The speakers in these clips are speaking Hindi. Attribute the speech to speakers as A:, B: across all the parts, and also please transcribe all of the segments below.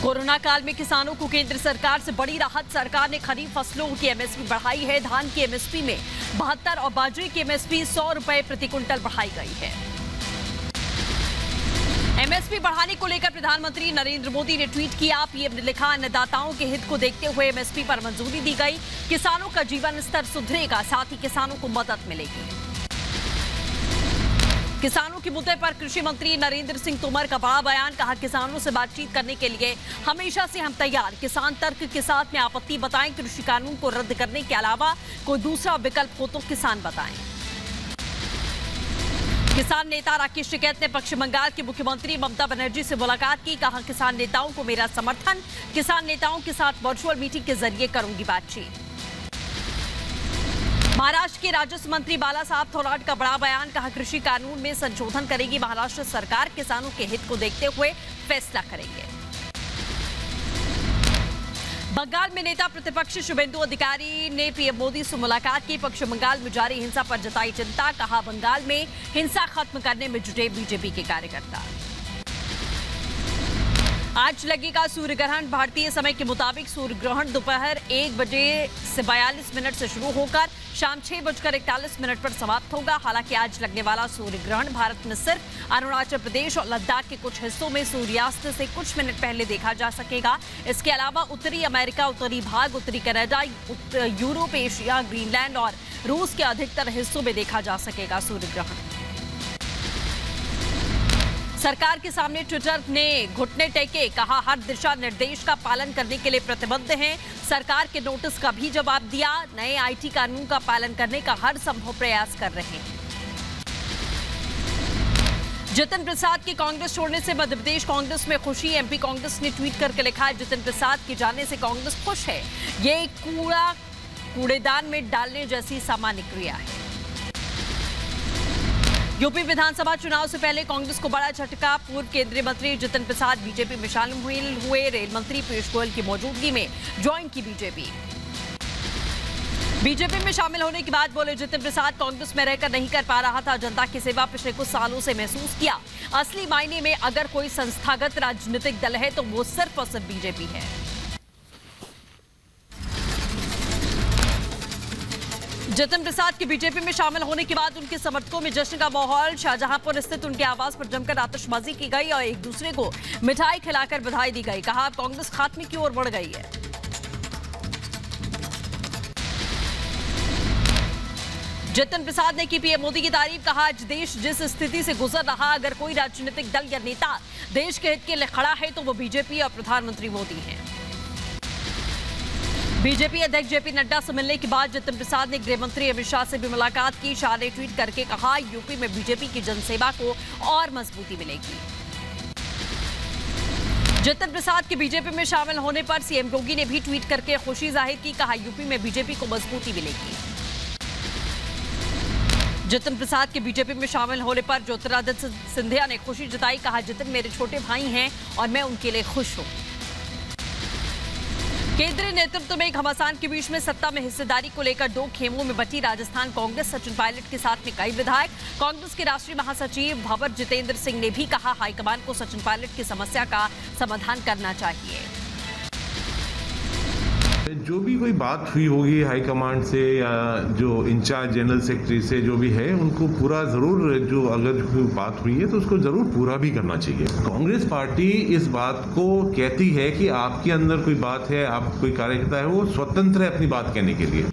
A: कोरोना काल में किसानों को केंद्र सरकार से बड़ी राहत। सरकार ने खरीफ फसलों की एमएसपी बढ़ाई है। धान की एमएसपी में 72 और बाजरे की एमएसपी 100 रुपए प्रति क्विंटल बढ़ाई गई है। एमएसपी बढ़ाने को लेकर प्रधानमंत्री नरेंद्र मोदी ने ट्वीट किया। पीएम ने लिखा, अन्नदाताओं के हित को देखते हुए एमएसपी पर मंजूरी दी गई। किसानों का जीवन स्तर सुधरेगा, साथ ही किसानों को मदद मिलेगी। किसानों के मुद्दे पर कृषि मंत्री नरेंद्र सिंह तोमर का बड़ा बयान। कहा, किसानों से बातचीत करने के लिए हमेशा से हम तैयार। किसान तर्क के साथ में आपत्ति बताएं। कृषि कानून को रद्द करने के अलावा कोई दूसरा विकल्प हो तो किसान बताएं। किसान नेता राकेश टिकैत ने पश्चिम बंगाल की मुख्यमंत्री ममता बनर्जी से मुलाकात की। कहा, किसान नेताओं को मेरा समर्थन। किसान नेताओं के साथ वर्चुअल मीटिंग के जरिए करूंगी बातचीत। महाराष्ट्र के राजस्व मंत्री बाला साहब थोराट का बड़ा बयान। कहा, कृषि कानून में संशोधन करेगी महाराष्ट्र सरकार। किसानों के हित को देखते हुए फैसला करेंगे। बंगाल में नेता प्रतिपक्ष शुभेंदु अधिकारी ने पीएम मोदी से मुलाकात की। पश्चिम बंगाल में जारी हिंसा पर जताई चिंता। कहा, बंगाल में हिंसा खत्म करने में जुटे बीजेपी के कार्यकर्ता। आज लगेगा सूर्य ग्रहण। भारतीय समय के मुताबिक सूर्य ग्रहण दोपहर 1 बजे से 42 मिनट से शुरू होकर शाम 6:41 पर समाप्त होगा। हालांकि आज लगने वाला सूर्य ग्रहण भारत में सिर्फ अरुणाचल प्रदेश और लद्दाख के कुछ हिस्सों में सूर्यास्त से कुछ मिनट पहले देखा जा सकेगा। इसके अलावा उत्तरी अमेरिका, उत्तरी भाग, उत्तरी कनाडा, यूरोप, एशिया, ग्रीनलैंड और रूस के अधिकतर हिस्सों में देखा जा सकेगा सूर्य ग्रहण। सरकार के सामने ट्विटर ने घुटने टेके। कहा, हर दिशा निर्देश का पालन करने के लिए प्रतिबद्ध हैं। सरकार के नोटिस का भी जवाब दिया। नए आईटी कानून का पालन करने का हर संभव प्रयास कर रहे हैं। जितिन प्रसाद के कांग्रेस छोड़ने से मध्य प्रदेश कांग्रेस में खुशी। एमपी कांग्रेस ने ट्वीट करके लिखा है, जितिन प्रसाद के जाने से कांग्रेस खुश है। ये कूड़ेदान में डालने जैसी सामान्य क्रिया है। यूपी विधानसभा चुनाव से पहले कांग्रेस को बड़ा झटका। पूर्व केंद्रीय मंत्री जितिन प्रसाद बीजेपी में शामिल हुए। रेल मंत्री पीयूष गोयल की मौजूदगी में ज्वाइन की बीजेपी में शामिल होने के बाद बोले, जितिन प्रसाद कांग्रेस में रहकर नहीं कर पा रहा था। जनता की सेवा पिछले कुछ सालों से महसूस किया। असली मायने में अगर कोई संस्थागत राजनीतिक दल है तो वो सिर्फ और सिर्फ बीजेपी है। जितिन प्रसाद के बीजेपी में शामिल होने के बाद उनके समर्थकों में जश्न का माहौल। शाहजहांपुर स्थित उनके आवास पर जमकर आतिशबाजी की गई और एक दूसरे को मिठाई खिलाकर बधाई दी गई। कहा, अब कांग्रेस खात्मे की ओर बढ़ गई है। जितिन प्रसाद ने की पीएम मोदी की तारीफ। कहा, आज देश जिस स्थिति से गुजर रहा, अगर कोई राजनीतिक दल या नेता देश के हित के लिए खड़ा है तो वो बीजेपी और प्रधानमंत्री मोदी हैं। बीजेपी अध्यक्ष जेपी नड्डा से मिलने के बाद जितिन प्रसाद ने गृह मंत्री अमित शाह से भी मुलाकात की। शाह ने ट्वीट करके कहा, यूपी में बीजेपी की जनसेवा को और मजबूती मिलेगी। जितिन प्रसाद के बीजेपी में शामिल होने पर सीएम योगी ने भी ट्वीट करके खुशी जाहिर की। कहा, यूपी में बीजेपी को मजबूती मिलेगी। जितिन प्रसाद के बीजेपी में शामिल होने पर ज्योतिरादित्य सिंधिया ने खुशी जताई। कहा, जितिन मेरे छोटे भाई हैं और मैं उनके लिए खुश हूं। केंद्रीय नेतृत्व में घमासान के बीच में सत्ता में हिस्सेदारी को लेकर दो खेमों में बटी राजस्थान कांग्रेस। सचिन पायलट के साथ में कई विधायक। कांग्रेस के राष्ट्रीय महासचिव भंवर जितेंद्र सिंह ने भी कहा, हाईकमान को सचिन पायलट की समस्या का समाधान करना चाहिए।
B: जो भी कोई बात हुई होगी हाईकमांड से या जो इंचार्ज जनरल सेक्रेटरी से जो भी है, उनको पूरा जरूर, जो अगर कोई बात हुई है तो उसको जरूर पूरा भी करना चाहिए। कांग्रेस पार्टी इस बात को कहती है कि आपके अंदर कोई बात है, आप कोई कार्यकर्ता है, वो स्वतंत्र है अपनी बात कहने के लिए।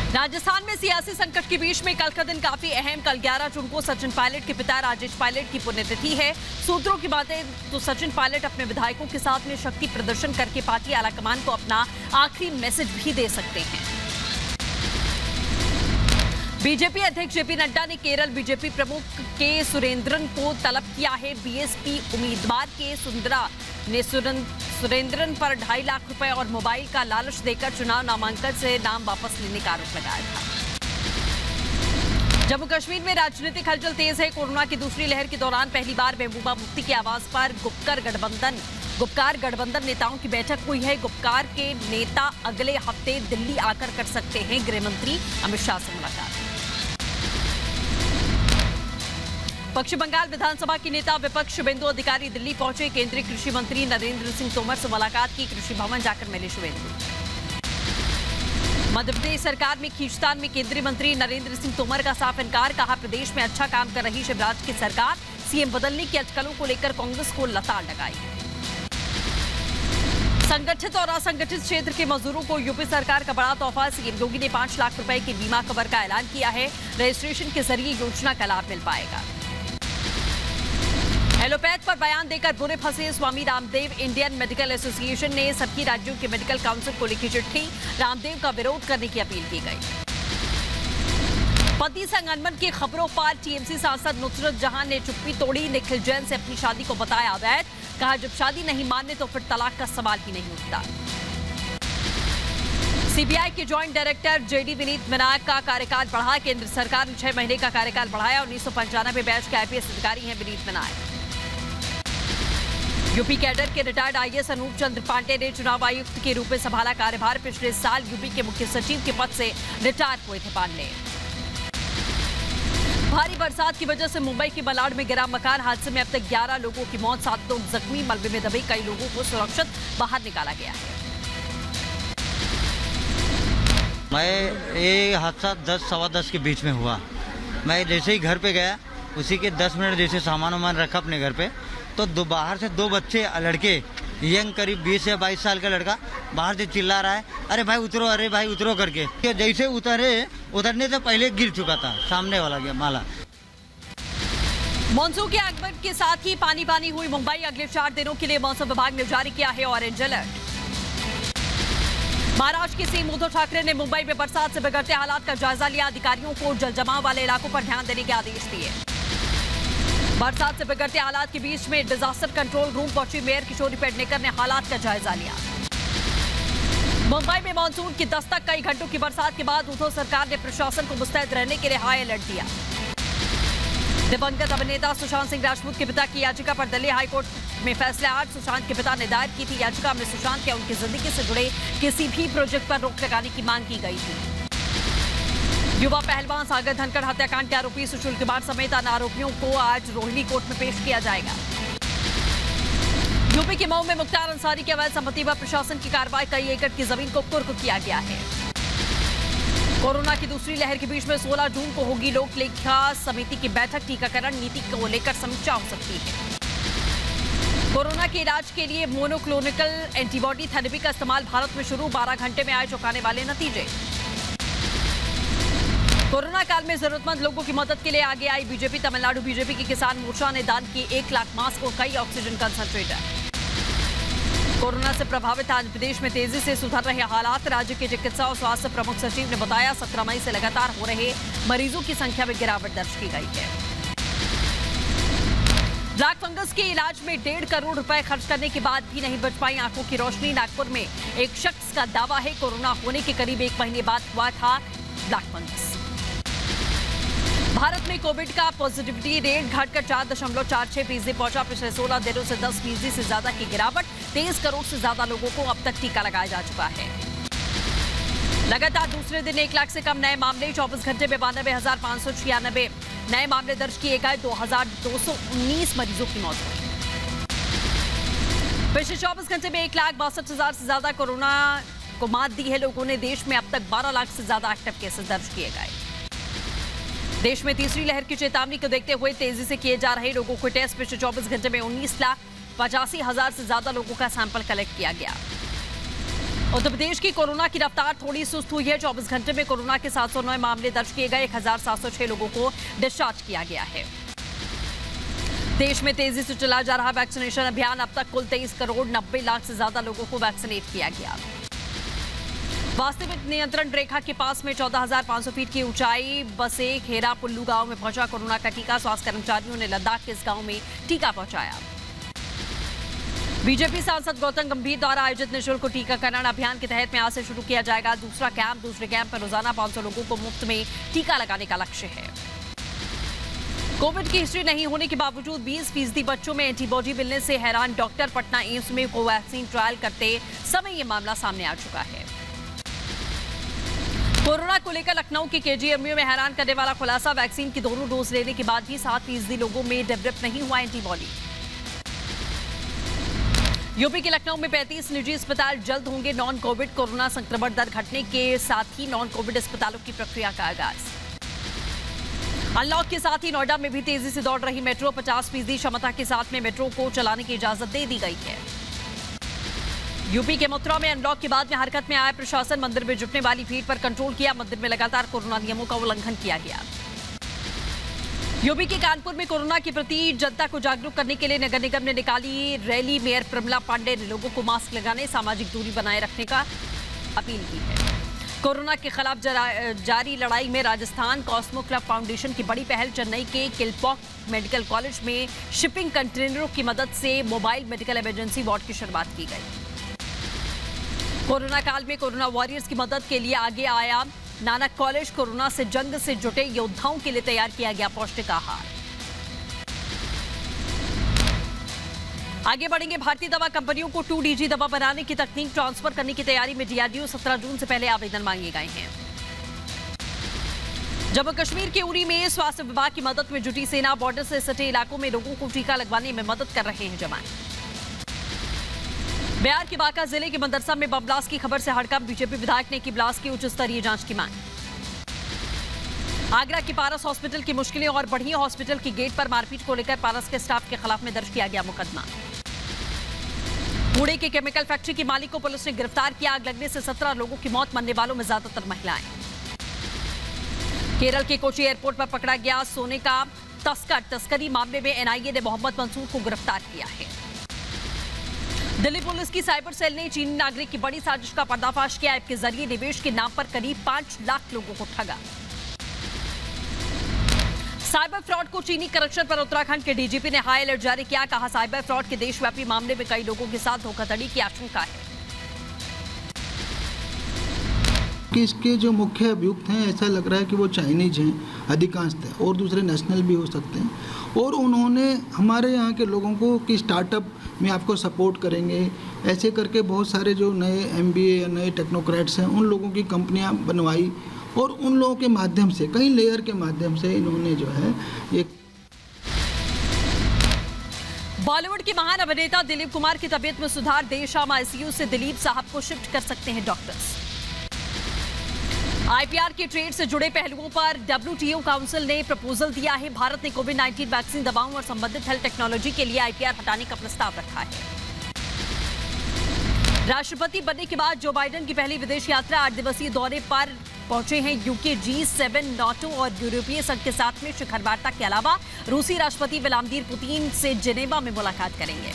A: राजस्थान में सियासी संकट के बीच में कल का दिन काफी अहम। कल 11 जून को सचिन पायलट के पिता राजेश पायलट की पुण्यतिथि है। सूत्रों की बातें तो सचिन पायलट अपने विधायकों के साथ में शक्ति प्रदर्शन करके पार्टी आलाकमान को अपना आखिरी मैसेज भी दे सकते हैं। बीजेपी अध्यक्ष जेपी नड्डा ने केरल बीजेपी प्रमुख के सुरेंद्रन को तलब किया है। बीएसपी उम्मीदवार के सुरेंद्रन पर 2.5 लाख रुपए और मोबाइल का लालच देकर चुनाव नामांकन से नाम वापस लेने का आरोप लगाया था। जम्मू कश्मीर में राजनीतिक हलचल तेज है। कोरोना की दूसरी लहर के दौरान पहली बार महबूबा मुफ्ती के आवास पर गुपकार गठबंधन नेताओं की बैठक हुई है। गुपकार के नेता अगले हफ्ते दिल्ली आकर कर सकते हैं गृह मंत्री अमित शाह से मुलाकात। पश्चिम बंगाल विधानसभा की नेता विपक्ष बिंदु अधिकारी दिल्ली पहुंचे। केंद्रीय कृषि मंत्री नरेंद्र सिंह तोमर से मुलाकात की। कृषि भवन जाकर मिले शुभेंदु। मध्य प्रदेश सरकार में खींचतान में केंद्रीय मंत्री नरेंद्र सिंह तोमर का साफ इनकार। कहा, प्रदेश में अच्छा काम कर रही शिवराज की सरकार। सीएम बदलने की अटकलों को लेकर कांग्रेस को लताड़ लगाई। संगठित और असंगठित क्षेत्र के मजदूरों को यूपी सरकार का बड़ा तोहफा। सीएम योगी ने 5 लाख रुपए के बीमा कवर का ऐलान किया है। रजिस्ट्रेशन के जरिए योजना का लाभ मिल पाएगा। एलोपैथ पर बयान देकर बुरे फंसे Swami Ramdev. Indian medical association ने सभी राज्यों के मेडिकल काउंसिल को लिखी चिट्ठी। रामदेव का विरोध करने की अपील की गई। पति संग अनबन की खबरों पर टीएमसी सांसद नुसरत जहां ने चुप्पी तोड़ी। निखिल जैन से अपनी शादी को बताया अवैध। कहा, जब शादी नहीं माने तो फिर तलाक का सवाल ही नहीं उठता। सीबीआई के joint director JD Vineet Meena का कार्यकाल बढ़ा। केंद्र सरकार ने 6 महीने का कार्यकाल बढ़ाया। 1995 बैच के आईपीएस अधिकारी हैं विनीत मीना। यूपी कैडर के रिटायर्ड आईएएस अनूप चंद्र पांडे ने चुनाव आयुक्त के रूप में संभाला कार्यभार। पिछले साल यूपी के मुख्य सचिव के पद से रिटायर हुए थे पांडे। भारी बरसात की वजह से मुंबई के मलाड में गिरा मकान। हादसे में अब तक 11 लोगों की मौत, 7 लोग जख्मी। मलबे में दबे कई लोगों को सुरक्षित बाहर निकाला गया है।
C: ये हादसा 10 सवा 10 के बीच में हुआ। मैं जैसे ही घर पे गया, उसी के 10 मिनट जैसे सामान वामान रखा अपने घर पे, तो बाहर से 2 बच्चे लड़के, यंग करीब 20 या 22 साल का लड़का बाहर से चिल्ला रहा है, अरे भाई उतरो, अरे भाई उतरो करके। जैसे उतरने से पहले गिर चुका था, सामने वाला गया माला।
A: मॉनसून के आगमन के साथ ही पानी पानी हुई मुंबई। अगले 4 दिनों के लिए मौसम विभाग ने जारी किया है ऑरेंज अलर्ट। महाराष्ट्र के सीएम उद्धव ठाकरे ने मुंबई में बरसात से बिगड़ते हालात का जायजा लिया। अधिकारियों को जलजमाव वाले इलाकों पर ध्यान देने के आदेश दिए। बरसात से बिगड़ते हालात के बीच में डिजास्टर कंट्रोल रूम पहुंची मेयर किशोरी पेडनेकर ने हालात का जायजा लिया। मुंबई में मानसून की दस्तक। कई घंटों की बरसात के बाद उद्धव सरकार ने प्रशासन को मुस्तैद रहने के लिए हाई अलर्ट दिया। दिवंगत अभिनेता सुशांत सिंह राजपूत के पिता की याचिका पर दिल्ली हाईकोर्ट में फैसला आज। सुशांत के पिता ने दायर की थी याचिका में सुशांत या उनकी जिंदगी से जुड़े किसी भी प्रोजेक्ट पर रोक लगाने की मांग की गई थी। युवा पहलवान सागर धनखड़ हत्याकांड के आरोपी सुशील कुमार समेत अन्य आरोपियों को आज रोहिणी कोर्ट में पेश किया जाएगा। यूपी के मऊ में मुख्तार अंसारी की अवैध संपत्ति पर प्रशासन की कार्रवाई। कई एकड़ की जमीन को कुर्क किया गया है। कोरोना की दूसरी लहर के बीच में 16 जून को होगी लोक लेखा समिति की बैठक। टीकाकरण नीति को लेकर समीक्षा हो सकती है। कोरोना के इलाज के लिए मोनोक्लोनिकल एंटीबॉडी थेरेपी का इस्तेमाल भारत में शुरू। 12 घंटे में आए चौंकाने वाले नतीजे। कोरोना काल में जरूरतमंद लोगों की मदद के लिए आगे आई बीजेपी। तमिलनाडु बीजेपी की किसान मोर्चा ने दान किए 1 लाख मास्क और कई ऑक्सीजन कंसंट्रेटर। कोरोना से प्रभावित आंध्र प्रदेश में तेजी से सुधर रहे हालात। राज्य के चिकित्सा और स्वास्थ्य प्रमुख सचिव ने बताया, 17 मई से लगातार हो रहे मरीजों की संख्या में गिरावट दर्ज की गई है। ब्लैक फंगस के इलाज में 1.5 करोड़ रुपए खर्च करने के बाद भी नहीं बच पाई आंखों की रोशनी। नागपुर में एक शख्स का दावा है कोरोना होने के करीब 1 महीने बाद हुआ था ब्लैक फंगस। भारत में कोविड का पॉजिटिविटी रेट घटकर 4.46% पहुंचा। पिछले 16 दिनों से 10% से ज्यादा की गिरावट। 23 करोड़ से ज्यादा लोगों को अब तक टीका लगाया जा चुका है। लगातार दूसरे दिन 1 लाख से कम नए मामले। 24 घंटे में 92,596 नए मामले दर्ज किए गए। 2,219 मरीजों की मौत हुई। पिछले 24 घंटे में 1,62,000 से ज्यादा कोरोना को मात दी है लोगों ने। देश में अब तक 12 लाख से ज्यादा एक्टिव केसेस दर्ज किए गए। देश में तीसरी लहर की चेतावनी को देखते हुए तेजी से किए जा रहे लोगों को टेस्ट। पिछले 24 घंटे में 19,85,000 से ज्यादा लोगों का सैंपल कलेक्ट किया गया। उत्तर प्रदेश की कोरोना की रफ्तार थोड़ी सुस्त हुई है। 24 घंटे में कोरोना के 709 मामले दर्ज किए गए। 1,706 लोगों को डिस्चार्ज किया गया है। देश में तेजी से चला जा रहा वैक्सीनेशन अभियान। अब तक कुल 23 करोड़ 90 लाख से ज्यादा लोगों को वैक्सीनेट किया गया। वास्तविक नियंत्रण रेखा के पास में 14,500 फीट की ऊंचाई बसे खेरा पुल्लू गांव में पहुंचा कोरोना का टीका। स्वास्थ्य कर्मचारियों ने लद्दाख के इस गांव में टीका पहुंचाया। बीजेपी सांसद गौतम गंभीर द्वारा आयोजित निःशुल्क टीकाकरण अभियान के तहत में आज से शुरू किया जाएगा दूसरा कैंप। दूसरे कैंप पर रोजाना 500 लोगों को मुफ्त में टीका लगाने का लक्ष्य है। कोविड की हिस्ट्री नहीं होने के बावजूद 20% बच्चों में एंटीबॉडी मिलने से हैरान डॉक्टर। पटना एम्स में कोवैक्सीन ट्रायल करते समय ये मामला सामने आ चुका है। कोरोना को लेकर लखनऊ के केजीएमयू में हैरान करने वाला खुलासा, वैक्सीन की दोनों डोज लेने के बाद भी 7% लोगों में डेवलप नहीं हुआ एंटीबॉडी। यूपी के लखनऊ में 35 निजी अस्पताल जल्द होंगे नॉन कोविड। कोरोना संक्रमण दर घटने के साथ ही नॉन कोविड अस्पतालों की प्रक्रिया का आगाज। अनलॉक के साथ ही नोएडा में भी तेजी से दौड़ रही मेट्रो, 50% क्षमता के साथ में मेट्रो को चलाने की इजाजत दे दी गई है। यूपी के मथुरा में अनलॉक के बाद में हरकत में आया प्रशासन, मंदिर में जुटने वाली भीड़ पर कंट्रोल किया। मंदिर में लगातार कोरोना नियमों का उल्लंघन किया गया। यूपी के कानपुर में कोरोना के प्रति जनता को जागरूक करने के लिए नगर निगम ने निकाली रैली। मेयर प्रमिला पांडे ने लोगों को मास्क लगाने, सामाजिक दूरी बनाए रखने का अपील की है। कोरोना के खिलाफ जारी लड़ाई में राजस्थान कॉस्मो क्लब फाउंडेशन की बड़ी पहल, चेन्नई के किलपॉक मेडिकल कॉलेज में शिपिंग कंटेनरों की मदद से मोबाइल मेडिकल इमरजेंसी वार्ड की शुरुआत की गई। कोरोना काल में कोरोना वॉरियर्स की मदद के लिए आगे आया नानक कॉलेज। कोरोना से जंग से जुटे योद्धाओं के लिए तैयार किया गया पौष्टिक आहार। आगे बढ़ेंगे, भारतीय दवा कंपनियों को 2DG दवा बनाने की तकनीक ट्रांसफर करने की तैयारी में डीआरडीओ। 17 जून से पहले आवेदन मांगे गए हैं। जम्मू कश्मीर के उरी में स्वास्थ्य विभाग की मदद में जुटी सेना, बॉर्डर से सटे इलाकों में लोगों को टीका लगवाने में मदद कर रहे हैं जवान। बिहार के बांका जिले के मदरसा में बम ब्लास्ट की खबर से हड़कंप, बीजेपी विधायक ने की ब्लास्ट की उच्च स्तरीय जांच की मांग। आगरा के पारस हॉस्पिटल की मुश्किलें और बढ़ी, हॉस्पिटल की गेट पर मारपीट को लेकर पारस के स्टाफ के खिलाफ में दर्ज किया गया मुकदमा। पुणे के केमिकल फैक्ट्री के मालिक को पुलिस ने गिरफ्तार किया। आग लगने से 17 लोगों की मौत, मरने वालों में ज्यादातर महिलाएं। केरल के कोची एयरपोर्ट पर पकड़ा गया सोने का तस्कर, तस्करी मामले में एनआईए ने मोहम्मद मंसूर को गिरफ्तार किया है। दिल्ली पुलिस की साइबर सेल ने चीनी नागरिक की बड़ी साजिश का पर्दाफाश किया। ऐप के जरिए निवेश के नाम पर करीब 5 लाख लोगों को ठगा। साइबर फ्रॉड को चीनी करप्शन पर उत्तराखंड के डीजीपी ने हाई अलर्ट जारी किया। कहा, साइबर फ्रॉड के देशव्यापी मामले में कई लोगों के साथ धोखाधड़ी की आशंका है।
D: कि इसके जो मुख्य अभियुक्त हैं, ऐसा लग रहा है कि वो चाइनीज हैं अधिकांशतः, और दूसरे नेशनल भी हो सकते हैं। और उन्होंने हमारे यहाँ के लोगों को कि स्टार्टअप में आपको सपोर्ट करेंगे, ऐसे करके बहुत सारे जो नए MBA या नए टेक्नोक्रेट्स हैं, उन लोगों की कंपनियाँ बनवाई और उन लोगों के माध्यम से, कई लेयर के माध्यम से इन्होंने जो है एक।
A: बॉलीवुड के महान अभिनेता दिलीप कुमार की तबीयत में सुधार, देर शाम आईसीयू से दिलीप साहब को शिफ्ट कर सकते हैं डॉक्टर्स। IPR के ट्रेड से जुड़े पहलुओं पर WTO काउंसिल ने प्रपोजल दिया है। भारत ने कोविड-19 वैक्सीन, दवाओं और संबंधित हेल्थ टेक्नोलॉजी के लिए IPR हटाने का प्रस्ताव रखा है। राष्ट्रपति बनने के बाद जो बाइडेन की पहली विदेश यात्रा, 8 दिवसीय दौरे पर पहुंचे हैं यूके। G7, नाटो और यूरोपीय संघ के साथ में शिखर वार्ता के अलावा रूसी राष्ट्रपति व्लादिमीर पुतिन से जिनेवा में मुलाकात करेंगे।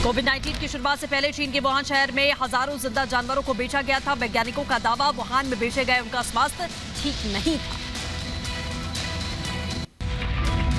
A: कोविड-19 की शुरुआत से पहले चीन के वुहान शहर में हजारों जिंदा जानवरों को बेचा गया था। वैज्ञानिकों का दावा, वुहान में बेचे गए उनका स्वास्थ्य ठीक नहीं था।